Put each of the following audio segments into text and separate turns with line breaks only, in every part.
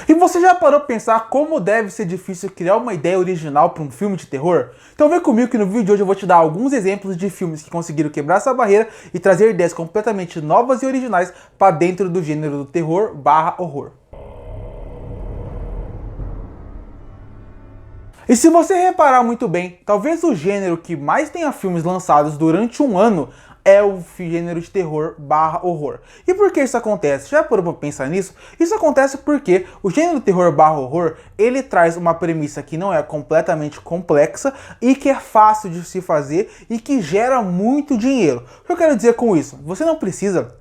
E você já parou pra pensar como deve ser difícil criar uma ideia original para um filme de terror? Então vem comigo que no vídeo de hoje eu vou te dar alguns exemplos de filmes que conseguiram quebrar essa barreira e trazer ideias completamente novas e originais para dentro do gênero do terror/horror. E se você reparar muito bem, talvez o gênero que mais tenha filmes lançados durante um ano é o gênero de terror/horror. E por que isso acontece? Já parou pra pensar nisso? Isso acontece porque o gênero terror/horror, ele traz uma premissa que não é completamente complexa e que é fácil de se fazer e que gera muito dinheiro. O que eu quero dizer com isso? Você não precisa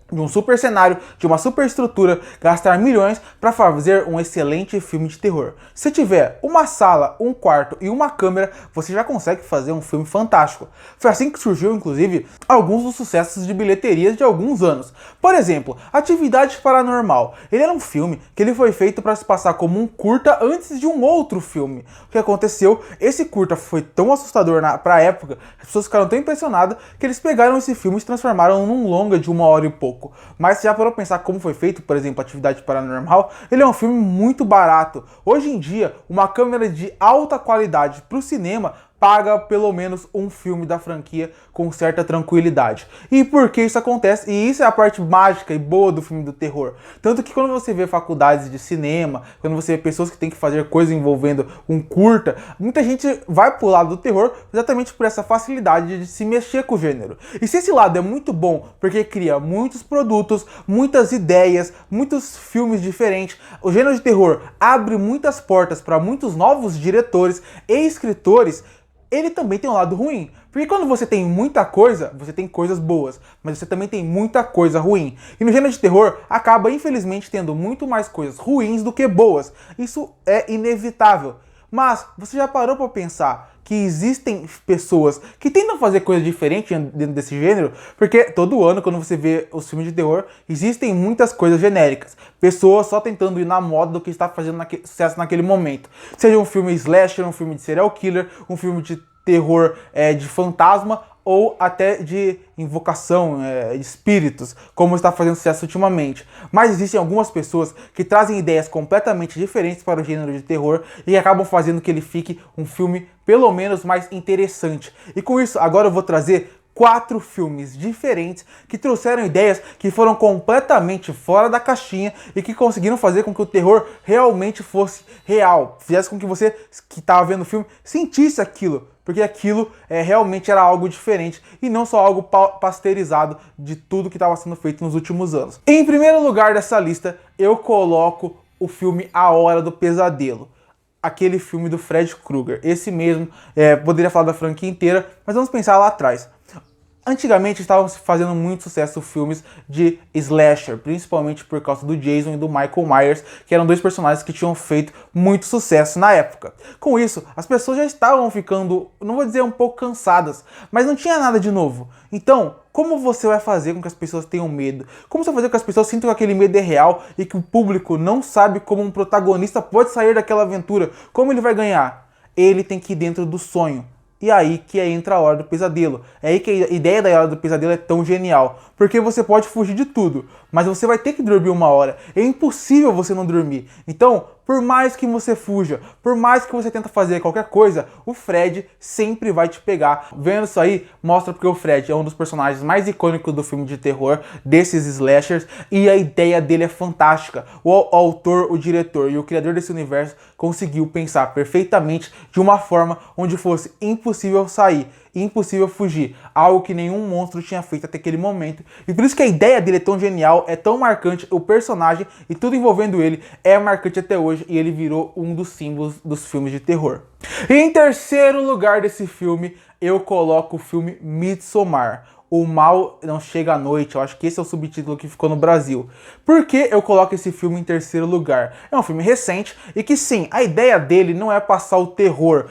de um super cenário, de uma super estrutura, gastar milhões para fazer um excelente filme de terror. Se tiver uma sala, um quarto e uma câmera, você já consegue fazer um filme fantástico. Foi assim que surgiu, inclusive, alguns dos sucessos de bilheterias de alguns anos. Por exemplo, Atividade Paranormal. Ele era um filme que ele foi feito para se passar como um curta antes de um outro filme. O que aconteceu? Esse curta foi tão assustador para a época, as pessoas ficaram tão impressionadas que eles pegaram esse filme e se transformaram num longa de 1 hora e pouco. Mas já parou pra pensar como foi feito, por exemplo, Atividade Paranormal? Ele é um filme muito barato. Hoje em dia, uma câmera de alta qualidade pro cinema paga pelo menos um filme da franquia com certa tranquilidade. E por que isso acontece? E isso é a parte mágica e boa do filme do terror. Tanto que quando você vê faculdades de cinema, quando você vê pessoas que têm que fazer coisas envolvendo um curta, muita gente vai pro lado do terror exatamente por essa facilidade de se mexer com o gênero. E se esse lado é muito bom porque cria muitos produtos, muitas ideias, muitos filmes diferentes, o gênero de terror abre muitas portas para muitos novos diretores e escritores. Ele também tem um lado ruim, porque quando você tem muita coisa, você tem coisas boas, mas você também tem muita coisa ruim. E no gênero de terror, acaba infelizmente tendo muito mais coisas ruins do que boas. Isso é inevitável. Mas você já parou para pensar que existem pessoas que tentam fazer coisas diferentes dentro desse gênero? Porque todo ano, quando você vê os filmes de terror, existem muitas coisas genéricas. Pessoas só tentando ir na moda do que está fazendo sucesso naquele momento. Seja um filme slasher, um filme de serial killer, um filme de terror de fantasma, ou até de invocação de espíritos, como está fazendo sucesso ultimamente. Mas existem algumas pessoas que trazem ideias completamente diferentes para o gênero de terror e acabam fazendo que ele fique um filme pelo menos mais interessante. E com isso, agora eu vou trazer 4 filmes diferentes que trouxeram ideias que foram completamente fora da caixinha e que conseguiram fazer com que o terror realmente fosse real. Fizesse com que você que estava vendo o filme sentisse aquilo. Porque aquilo realmente era algo diferente e não só algo pasteurizado de tudo que estava sendo feito nos últimos anos. Em primeiro lugar dessa lista, eu coloco o filme A Hora do Pesadelo. Aquele filme do Fred Krueger. Esse mesmo, poderia falar da franquia inteira, mas vamos pensar lá atrás. Antigamente estavam fazendo muito sucesso filmes de slasher, principalmente por causa do Jason e do Michael Myers, que eram 2 personagens que tinham feito muito sucesso na época. Com isso, as pessoas já estavam ficando, não vou dizer um pouco cansadas, mas não tinha nada de novo. Então, como você vai fazer com que as pessoas tenham medo? Como você vai fazer com que as pessoas sintam que aquele medo é real e que o público não sabe como um protagonista pode sair daquela aventura? Como ele vai ganhar? Ele tem que ir dentro do sonho. E aí que entra a Hora do Pesadelo. É aí que a ideia da Hora do Pesadelo é tão genial. Porque você pode fugir de tudo, mas você vai ter que dormir 1 hora. É impossível você não dormir. Então, por mais que você fuja, por mais que você tenta fazer qualquer coisa, o Fred sempre vai te pegar. Vendo isso aí, mostra porque o Fred é um dos personagens mais icônicos do filme de terror, desses slashers, e a ideia dele é fantástica. O autor, o diretor e o criador desse universo conseguiu pensar perfeitamente de uma forma onde fosse impossível sair, impossível fugir, algo que nenhum monstro tinha feito até aquele momento. E por isso que a ideia dele é tão genial, é tão marcante, o personagem e tudo envolvendo ele é marcante até hoje e ele virou um dos símbolos dos filmes de terror. E em terceiro lugar desse filme, eu coloco o filme Midsommar. O Mal Não Chega à Noite, eu acho que esse é o subtítulo que ficou no Brasil. Por que eu coloco esse filme em terceiro lugar? É um filme recente e que sim, a ideia dele não é passar o terror.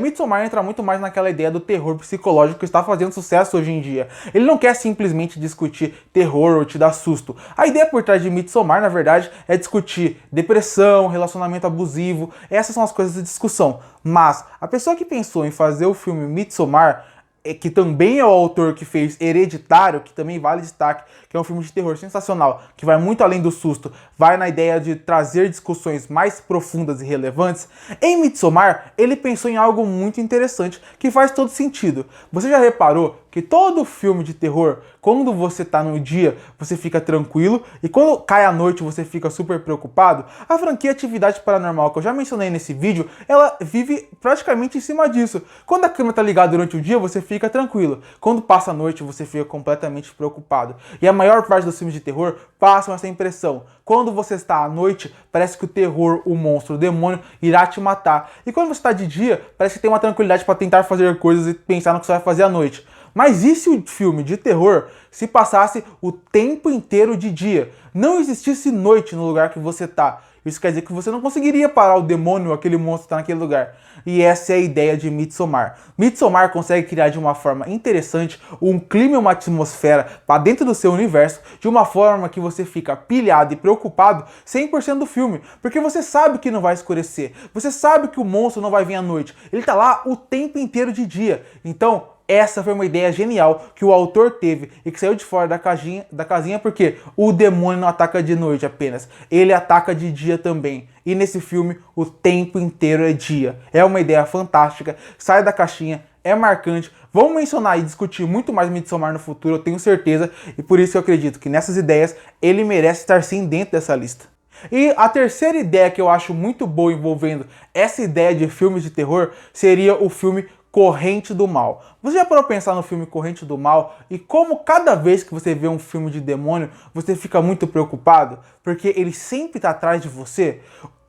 Midsommar entra muito mais naquela ideia do terror psicológico que está fazendo sucesso hoje em dia. Ele não quer simplesmente discutir terror ou te dar susto. A ideia por trás de Midsommar, na verdade, é discutir depressão, relacionamento abusivo, essas são as coisas de discussão. Mas a pessoa que pensou em fazer o filme Midsommar, que também é o autor que fez Hereditário, que também vale destaque, que é um filme de terror sensacional, que vai muito além do susto, vai na ideia de trazer discussões mais profundas e relevantes. Em Midsommar, ele pensou em algo muito interessante, que faz todo sentido. Você já reparou que todo filme de terror, quando você tá no dia, você fica tranquilo, e quando cai a noite você fica super preocupado? A franquia Atividade Paranormal, que eu já mencionei nesse vídeo, ela vive praticamente em cima disso. Quando a câmera tá ligada durante o dia, você fica tranquilo. Quando passa a noite, você fica completamente preocupado. E a maior parte dos filmes de terror passam essa impressão. Quando você está à noite, parece que o terror, o monstro, o demônio irá te matar. E quando você está de dia, parece que tem uma tranquilidade para tentar fazer coisas e pensar no que você vai fazer à noite. Mas e se o filme de terror se passasse o tempo inteiro de dia? Não existisse noite no lugar que você está. Isso quer dizer que você não conseguiria parar o demônio, aquele monstro que está naquele lugar. E essa é a ideia de Midsommar. Midsommar consegue criar de uma forma interessante um clima e uma atmosfera para dentro do seu universo, de uma forma que você fica pilhado e preocupado 100% do filme. Porque você sabe que não vai escurecer. Você sabe que o monstro não vai vir à noite. Ele está lá o tempo inteiro de dia. Então, essa foi uma ideia genial que o autor teve e que saiu de fora da casinha porque o demônio não ataca de noite apenas, ele ataca de dia também. E nesse filme o tempo inteiro é dia. É uma ideia fantástica, sai da caixinha, é marcante. Vamos mencionar e discutir muito mais Midsommar no futuro, eu tenho certeza, e por isso que eu acredito que nessas ideias ele merece estar sim dentro dessa lista. E a terceira ideia que eu acho muito boa envolvendo essa ideia de filmes de terror seria o filme Corrente do Mal. Você já parou pra pensar no filme Corrente do Mal e como cada vez que você vê um filme de demônio, você fica muito preocupado? Porque ele sempre tá atrás de você?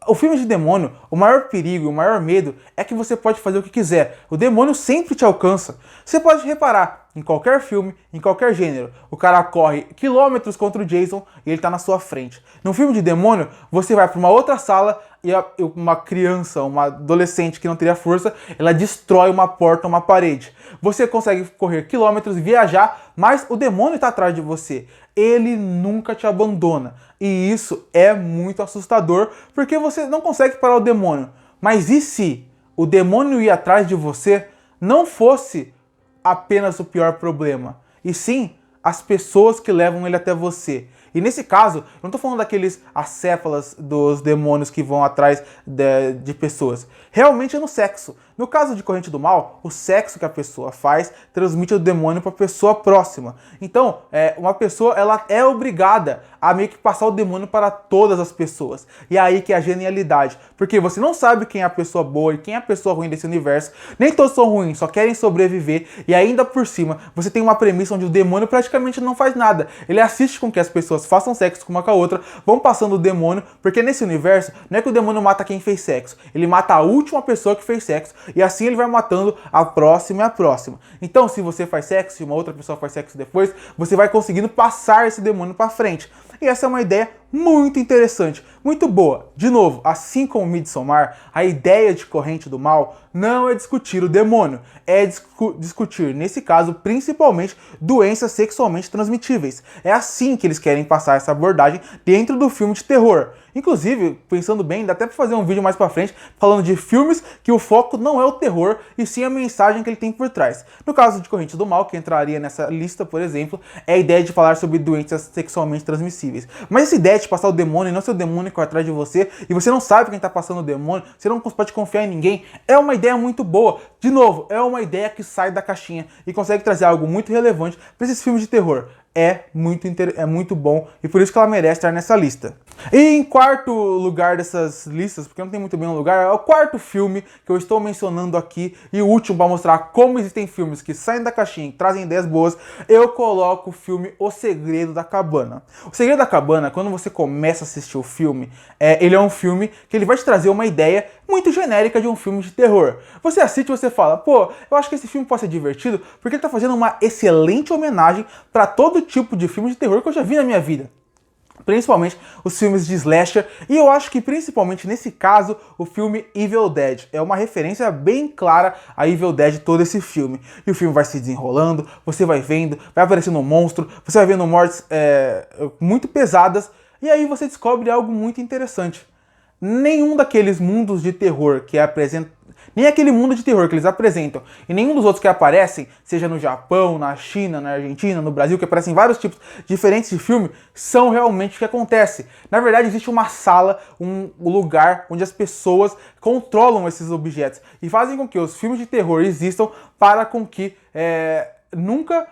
O filme de demônio, o maior perigo, o maior medo é que você pode fazer o que quiser. O demônio sempre te alcança. Você pode reparar, em qualquer filme, em qualquer gênero, o cara corre quilômetros contra o Jason e ele tá na sua frente. No filme de demônio, você vai para uma outra sala e uma criança, uma adolescente que não teria força, ela destrói uma porta, uma parede. Você consegue correr quilômetros, viajar, mas o demônio está atrás de você. Ele nunca te abandona. E isso é muito assustador, porque você não consegue parar o demônio. Mas e se o demônio ir atrás de você não fosse apenas o pior problema, e sim as pessoas que levam ele até você? E nesse caso, eu não estou falando daqueles acéfalas dos demônios que vão atrás de pessoas. Realmente é no sexo. No caso de Corrente do Mal, o sexo que a pessoa faz transmite o demônio para a pessoa próxima. Então, uma pessoa ela é obrigada a meio que passar o demônio para todas as pessoas. E é aí que é a genialidade. Porque você não sabe quem é a pessoa boa e quem é a pessoa ruim desse universo. Nem todos são ruins, só querem sobreviver. E ainda por cima, você tem uma premissa onde o demônio praticamente não faz nada. Ele assiste com que as pessoas façam sexo uma com a outra, vão passando o demônio, porque nesse universo não é que o demônio mata quem fez sexo, ele mata a última pessoa que fez sexo, e assim ele vai matando a próxima e a próxima. Então, se você faz sexo e uma outra pessoa faz sexo depois, você vai conseguindo passar esse demônio para frente. E essa é uma ideia muito interessante, muito boa. De novo, assim como Midsommar, a ideia de Corrente do Mal não é discutir o demônio, é discutir, nesse caso, principalmente doenças sexualmente transmitíveis. É assim que eles querem passar essa abordagem dentro do filme de terror. Inclusive, pensando bem, dá até pra fazer um vídeo mais pra frente falando de filmes que o foco não é o terror, e sim a mensagem que ele tem por trás. No caso de Corrente do Mal, que entraria nessa lista, por exemplo, é a ideia de falar sobre doenças sexualmente transmissíveis. Mas essa ideia de passar o demônio e não ser o demônio que vai atrás de você, e você não sabe quem tá passando o demônio, você não pode confiar em ninguém, é uma ideia muito boa. De novo, é uma ideia que sai da caixinha e consegue trazer algo muito relevante para esses filmes de terror. É muito bom e por isso que ela merece estar nessa lista. E em quarto lugar dessas listas, porque não tem muito bem um lugar, é o quarto filme que eu estou mencionando aqui e o último para mostrar como existem filmes que saem da caixinha e trazem ideias boas, eu coloco o filme O Segredo da Cabana. O Segredo da Cabana, quando você começa a assistir o filme, ele é um filme que ele vai te trazer uma ideia muito genérica de um filme de terror. Você assiste e você fala, pô, eu acho que esse filme pode ser divertido porque ele tá fazendo uma excelente homenagem para todo tipo de filme de terror que eu já vi na minha vida. Principalmente os filmes de slasher, e eu acho que principalmente nesse caso o filme Evil Dead é uma referência bem clara a Evil Dead todo esse filme. E o filme vai se desenrolando, você vai vendo, vai aparecendo um monstro, você vai vendo mortes muito pesadas, e aí você descobre algo muito interessante. Nenhum daqueles mundos de terror que é apresentado, nem aquele mundo de terror que eles apresentam, e nenhum dos outros que aparecem, seja no Japão, na China, na Argentina, no Brasil, que aparecem vários tipos diferentes de filme, são realmente o que acontece. Na verdade, existe uma sala, um lugar onde as pessoas controlam esses objetos e fazem com que os filmes de terror existam para com que nunca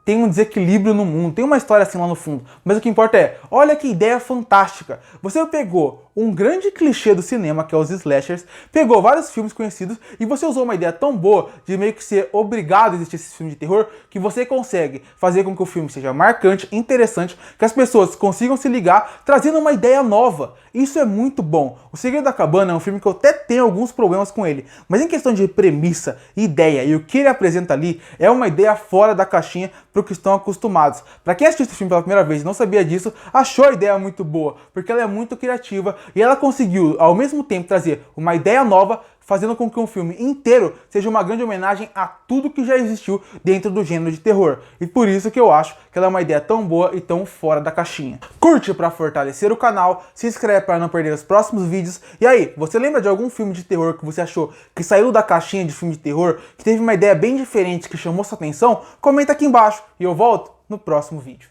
tem um desequilíbrio no mundo, tem uma história assim lá no fundo, mas o que importa é, olha que ideia fantástica. Você pegou um grande clichê do cinema, que é os slashers, pegou vários filmes conhecidos e você usou uma ideia tão boa de meio que ser obrigado a existir esse filme de terror, que você consegue fazer com que o filme seja marcante, interessante, que as pessoas consigam se ligar, trazendo uma ideia nova. Isso é muito bom. O Segredo da Cabana é um filme que eu até tenho alguns problemas com ele, mas em questão de premissa, ideia e o que ele apresenta ali, é uma ideia fora da caixinha para o que estão acostumados. Para quem assistiu esse filme pela primeira vez e não sabia disso, achou a ideia muito boa, porque ela é muito criativa e ela conseguiu, ao mesmo tempo, trazer uma ideia nova, fazendo com que um filme inteiro seja uma grande homenagem a tudo que já existiu dentro do gênero de terror. E por isso que eu acho que ela é uma ideia tão boa e tão fora da caixinha. Curte para fortalecer o canal, se inscreve para não perder os próximos vídeos. E aí, você lembra de algum filme de terror que você achou que saiu da caixinha de filme de terror, que teve uma ideia bem diferente, que chamou sua atenção? Comenta aqui embaixo e eu volto no próximo vídeo.